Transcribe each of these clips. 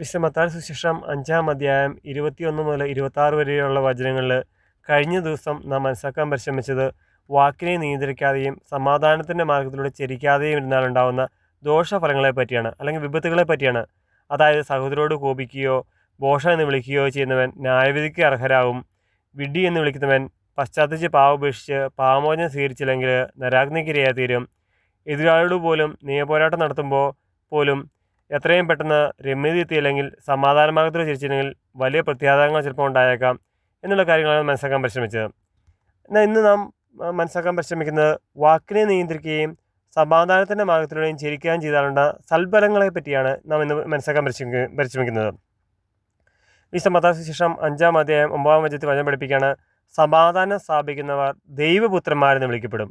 വിശുദ്ധ മത്തായി സുവിശേഷം 5-ാം അധ്യായം 21 മുതൽ 26 വരെയുള്ള വചനങ്ങളിൽ കഴിഞ്ഞ ദിവസം നാം മനസ്സിലാക്കാൻ പരിശ്രമിച്ചത് വാക്കിനെ നിയന്ത്രിക്കാതെയും സമാധാനത്തിൻ്റെ മാർഗത്തിലൂടെ ചരിക്കാതെയും ഇരുന്നാലുണ്ടാകുന്ന ദോഷഫലങ്ങളെ പറ്റിയാണ്, അല്ലെങ്കിൽ വിപത്തുകളെ പറ്റിയാണ്. അതായത് സഹോദരോട് കോപിക്കുകയോ ഭോഷ എന്ന് വിളിക്കുകയോ ചെയ്യുന്നവൻ ന്യായവിധിക്ക് അർഹരാകും. വിഡ്ഢി എന്ന് വിളിക്കുന്നവൻ പശ്ചാത്തലിച്ച് പാവപേക്ഷിച്ച് പാവമോചനം സ്വീകരിച്ചില്ലെങ്കിൽ നരാഗ്നിക്കിരയായി തീരും. എതിരാളിയോട് പോലും നിയമപോരാട്ടം നടത്തുമ്പോൾ പോലും എത്രയും പെട്ടെന്ന് രമ്യത എത്തിയില്ലെങ്കിൽ സമാധാന മാർഗത്തിൽ ചിരിച്ചില്ലെങ്കിൽ വലിയ പ്രത്യാഘാതങ്ങൾ ചിലപ്പോൾ ഉണ്ടായേക്കാം എന്നുള്ള കാര്യങ്ങളാണ് മനസ്സിലാക്കാൻ പരിശ്രമിച്ചത്. എന്നാൽ ഇന്ന് നാം മനസ്സിലാക്കാൻ പരിശ്രമിക്കുന്നത് വാക്കിനെ നിയന്ത്രിക്കുകയും സമാധാനത്തിൻ്റെ മാർഗത്തിലൂടെയും ചിരിക്കുകയും ചെയ്താലുള്ള സൽഫലങ്ങളെ പറ്റിയാണ് നാം ഇന്ന് മനസ്സിലാക്കാൻ പരിശ്രമിക്കുന്നത്. വിശുദ്ധ മത്തായി സുവിശേഷം 5-ാം അധ്യായം 9-ാം വചനത്തിൽ വചനം പഠിപ്പിക്കുകയാണ്, സമാധാനം സ്ഥാപിക്കുന്നവർ ദൈവപുത്രന്മാരെന്ന് വിളിക്കപ്പെടും.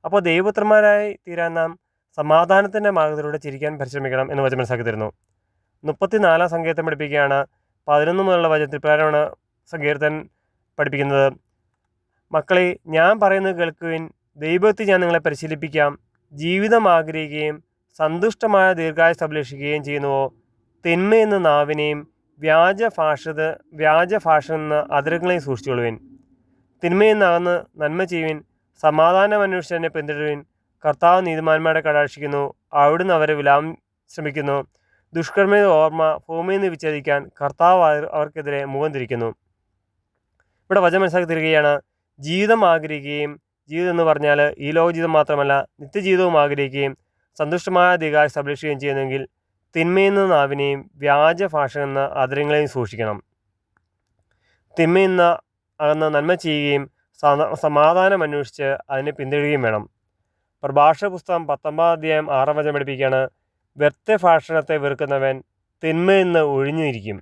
അപ്പോൾ ദൈവപുത്രന്മാരായി തീരാൻ നാം സമാധാനത്തിൻ്റെ മാർഗത്തിലൂടെ ചിരിക്കാൻ പരിശ്രമിക്കണം എന്ന് വചനം മനസ്സിലാക്കി തരുന്നു. 34-ാം സങ്കീർത്തനം പഠിപ്പിക്കുകയാണ്. 11 മുതലുള്ള വചനത്തിൽ പ്രകാരമാണ് സങ്കീർത്തൻ പഠിപ്പിക്കുന്നത്. മക്കളെ, ഞാൻ പറയുന്നത് കേൾക്കുവിൻ, ദൈവത്തിൽ ഞാൻ നിങ്ങളെ പരിശീലിപ്പിക്കാം. ജീവിതം ആഗ്രഹിക്കുകയും സന്തുഷ്ടമായ ദീർഘായുസ്സ് അഭിലഷിക്കുകയും ചെയ്യുന്നുവോ? തിന്മയെന്ന നാവിനെയും വ്യാജഭാഷ എന്ന അതിരങ്ങളെയും സൂക്ഷിച്ചുകൊള്ളുവിൻ. തിന്മയെന്നകന്ന് നന്മ ചെയ്യുവിൻ, സമാധാനം അന്വേഷിച്ച് തന്നെ പിന്തുടരുവിൻ. കർത്താവ് നീതിമാന്മാരെ കടാക്ഷിക്കുന്നു, അവിടുന്ന് അവരെ ശ്രമിക്കുന്നു. ദുഷ്കർമ്മയുടെ ഓർമ്മ ഭൂമിയിൽ നിന്ന് വിച്ഛേദിക്കാൻ കർത്താവ് അവർക്കെതിരെ മുഖം തിരിക്കുന്നു. ഇവിടെ വചനം മനസ്സിലാക്കി തരികയാണ്, ജീവിതം ആഗ്രഹിക്കുകയും, ജീവിതം എന്ന് പറഞ്ഞാൽ ഈ ലോക ജീവിതം മാത്രമല്ല നിത്യജീവിതവും ആഗ്രഹിക്കുകയും സന്തുഷ്ടമായ ദീർഘായുസ്സ് അഭിലഷിക്കുകയും ചെയ്യുന്നെങ്കിൽ തിന്മയെന്ന നാവിനെയും വ്യാജഭാഷ എന്ന അതിരങ്ങളെയും സൂക്ഷിക്കണം. തിന്മയെന്ന അകന്ന് നന്മ ചെയ്യുകയും സമാധാനം അന്വേഷിച്ച് അതിനെ പിന്തുടരുകയും വേണം. പ്രഭാഷണ പുസ്തകം 19-ാം അധ്യായം 6-ാം വചനം പഠിപ്പിക്കുകയാണ്, വ്യർത്ഥഭാഷണത്തെ വെറുക്കുന്നവൻ തിന്മയിൽ നിന്ന് ഒഴിഞ്ഞിരിക്കും.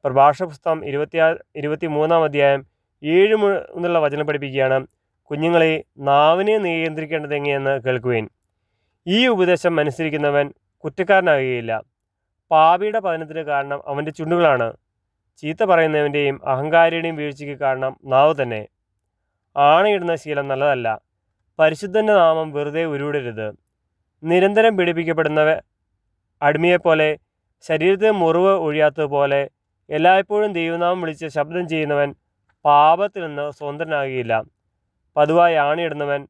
പ്രഭാഷണ പുസ്തകം 23-ാം അധ്യായം 7 മുതലുള്ള വചനം പഠിപ്പിക്കുകയാണ്, കുഞ്ഞുങ്ങളെ, നാവിനെ നിയന്ത്രിക്കേണ്ടത് എങ്ങനെയെന്ന് കേൾക്കുവേൻ. ഈ ഉപദേശം അനുസരിക്കുന്നവൻ കുറ്റക്കാരനാകുകയില്ല. പാപിയുടെ പതനത്തിന് കാരണം അവൻ്റെ ചുണ്ടുകളാണ്. ചീത്ത പറയുന്നവൻ്റെയും അഹങ്കാരിയുടെയും വീഴ്ചയ്ക്ക് കാരണം നാവ് തന്നെ. ആണയിടുന്ന ശീലം നല്ലതല്ല. പരിശുദ്ധൻ്റെ നാമം വെറുതെ ഉരുവിടരുത്. നിരന്തരം പീഡിപ്പിക്കപ്പെടുന്ന അടിമയെപ്പോലെ, ശരീരത്തെ മുറിവ് ഒഴിയാത്തതുപോലെ എല്ലായ്പ്പോഴും ദൈവനാമം വിളിച്ച് ശബ്ദം ചെയ്യുന്നവൻ പാപത്തിൽ നിന്ന് സ്വതന്ത്രനാകുകയില്ല. പതിവായി ആണിയിടുന്നവൻ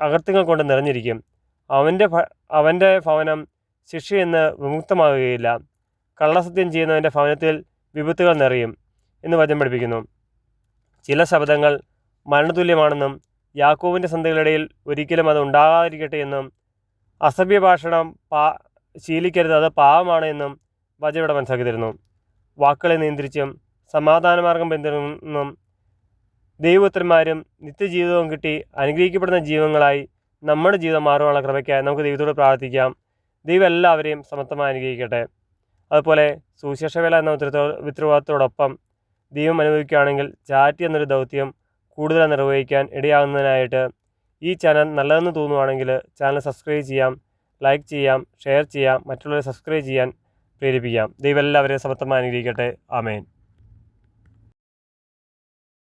അകൃത്യങ്ങൾ കൊണ്ട് നിറഞ്ഞിരിക്കും. അവൻ്റെ ഭവനം ശിക്ഷയെന്ന് വിമുക്തമാകുകയില്ല. കള്ളസത്യം ചെയ്യുന്നവൻ്റെ ഭവനത്തിൽ വിപത്തുകൾ നിറയും എന്ന് വചനം പഠിപ്പിക്കുന്നു. ചില ശബ്ദങ്ങൾ മരണതുല്യമാണെന്നും യാക്കോബിൻ്റെ സന്തതികളിടയിൽ ഒരിക്കലും അത് ഉണ്ടാകാതിരിക്കട്ടെ എന്നും അസഭ്യഭാഷണം ശീലിക്കരുത്, അത് പാവമാണ് എന്നും വചനം ഇവിടെ മനസ്സിലാക്കി തരുന്നു. വാക്കുകളെ നിയന്ത്രിച്ചും സമാധാനമാർഗം പിന്തുടരുന്നും ദൈവപുത്രന്മാരും നിത്യജീവിതവും കിട്ടി അനുഗ്രഹിക്കപ്പെടുന്ന ജീവങ്ങളായി നമ്മുടെ ജീവിതം മാറുവാനുള്ള കൃപയ്ക്കായി നമുക്ക് ദൈവത്തോട് പ്രാർത്ഥിക്കാം. ദൈവം എല്ലാവരെയും സമത്വമായി അനുഗ്രഹിക്കട്ടെ. അതുപോലെ സുവിശേഷവേല എന്ന ഉത്തരവാദിത്തത്തോടൊപ്പം ദൈവം അനുഭവിക്കുകയാണെങ്കിൽ ചാറ്റ് എന്നൊരു ദൗത്യം കൂടുതൽ നിർവഹിക്കാൻ ഇടയാകുന്നതിനായിട്ട് ഈ ചാനൽ നല്ലതെന്ന് തോന്നുവാണെങ്കിൽ ചാനൽ സബ്സ്ക്രൈബ് ചെയ്യാം, ലൈക്ക് ചെയ്യാം, ഷെയർ ചെയ്യാം, മറ്റുള്ളവരെ സബ്സ്ക്രൈബ് ചെയ്യാൻ പ്രേരിപ്പിക്കാം. ദൈവം എല്ലാവരെയും സമത്വമായി അനുഗ്രഹിക്കട്ടെ. ആമേൻ.